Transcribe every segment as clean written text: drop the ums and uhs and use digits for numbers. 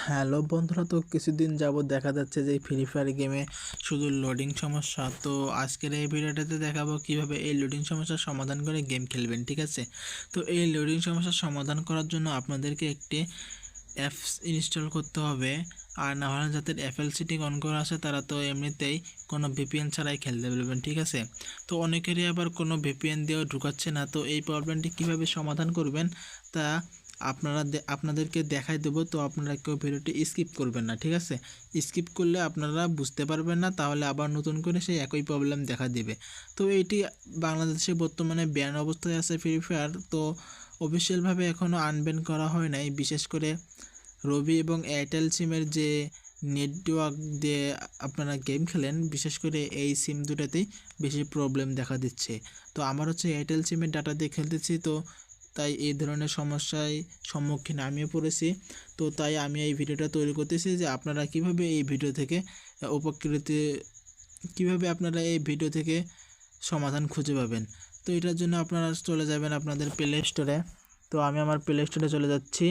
Hello বন্ধুরা, তো কিছুদিন যাবত দেখা যাচ্ছে যে ফ্রি ফায়ার গেমে শুধু লোডিং সমস্যা। তো আজকের এই ভিডিওটাতে দেখাবো কিভাবে এই লোডিং সমস্যার সমাধান করে গেম খেলবেন। ঠিক আছে, তো এই লোডিং সমস্যার সমাধান করার জন্য আপনাদেরকে একটি অ্যাপস ইনস্টল করতে হবে। আর না হলে যাদের এফএল সিটিং অন করা আছে তারা তো এমনিতেই কোনো ভিপিএন ছাড়াই খেলতে পারবেন। ঠিক আছে, তো অনেকেরই আবার কোনো ভিপিএন দিয়েও ঢুকাচ্ছে না। তো এই প্রবলেমটি কীভাবে সমাধান করবেন তা আপনাদেরকে দেখাই দেবো। তো আপনারা কেউ ভিডিওটি স্কিপ করবেন না। ঠিক আছে, স্কিপ করলে আপনারা বুঝতে পারবেন না, তাহলে আবার নতুন করে সেই একই প্রবলেম দেখা দেবে। তো এইটি বাংলাদেশে বর্তমানে ব্যান অবস্থায় আছে ফ্রি ফায়ার। তো অফিসিয়ালভাবে এখনও আনব্যান করা হয় নাই। বিশেষ করে রবি এবং এয়ারটেল সিমের যে নেটওয়ার্ক দিয়ে আপনারা গেম খেলেন, বিশেষ করে এই সিম দুটাতেই বেশি প্রবলেম দেখা দিচ্ছে। তো আমার হচ্ছে এয়ারটেল সিমের ডাটা দিয়ে খেলতেছি, তো তাই এই ধরনের সমস্যায় সম্মুখীন আমিও পড়েছি। তো তাই আমি এই ভিডিওটা তৈরি করতেছি যে আপনারা কিভাবে এই ভিডিও থেকে সমাধান খুঁজে পাবেন। তো এটার জন্য আপনারা চলে যাবেন আপনাদের প্লে স্টোরে। তো আমি আমার প্লে স্টোরে চলে যাচ্ছি।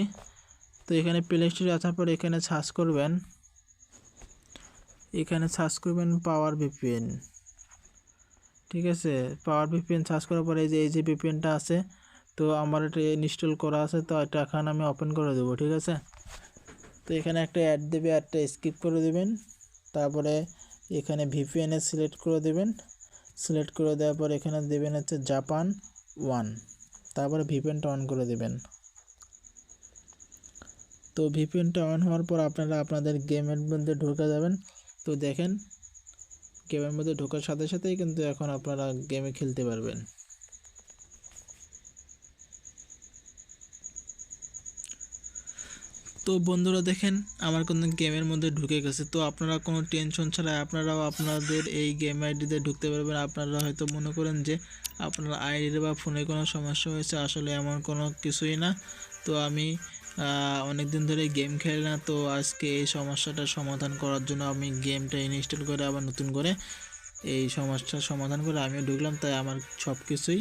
তো এখানে প্লে স্টোরে আসার পর এখানে সার্চ করবেন পাওয়ার ভিপিএন। ঠিক আছে, পাওয়ার ভিপিএন সার্চ করার পরে এই যে ভিপিএনটা আছে, তো আমার এটা ইনস্টল করা আছে। তো এটা এখন আমি ওপেন করে দেবো। ঠিক আছে, তো এখানে একটা অ্যাড দেবে, অ্যাডটা স্কিপ করে দেবেন। তারপরে এখানে ভিপিএনে সিলেক্ট করে দেবেন। সিলেক্ট করে দেওয়ার পর এখানে দেবেন হচ্ছে জাপান 1, তারপরে ভিপিএনটা অন করে দেবেন। তো ভিপিএনটা অন হওয়ার পর আপনারা আপনাদের গেমের মধ্যে ঢুকে যাবেন। তো দেখেন, গেমের মধ্যে ঢোকার সাথে সাথেই কিন্তু এখন আপনারা গেমে খেলতে পারবেন। তো বন্ধুরা দেখেন, আমার কোনো গেমের মধ্যে ঢুকে গেছে। তো আপনারা কোনো টেনশন ছাড়া আপনারাও আপনাদের এই গেম আইডিতে ঢুকতে পারবেন। আপনারা হয়তো মনে করেন যে আপনার আইডিতে বা ফোনে কোনো সমস্যা হয়েছে, আসলে এমন কোনো কিছুই না। তো আমি অনেক দিন ধরে গেম খেলি না, তো আজকে এই সমস্যাটার সমাধান করার জন্য আমি গেমটা ইনস্টল করে আবার নতুন করে এই সমস্যার সমাধান করে আমিও ঢুকলাম। তাই আমার সব কিছুই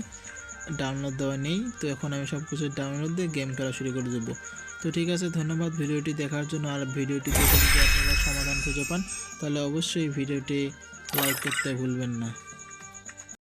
ডাউনলোড দেওয়া নেই। তো এখন আমি সব কিছু ডাউনলোড দিয়ে গেম খেলা শুরু করে দেবো। তো ঠিক আছে, ধন্যবাদ ভিডিওটি দেখার জন্য। আর ভিডিওটি দেখে যদি আপনারা সমাধান খুঁজে পান তাহলে অবশ্যই ভিডিওটি লাইক করতে ভুলবেন না।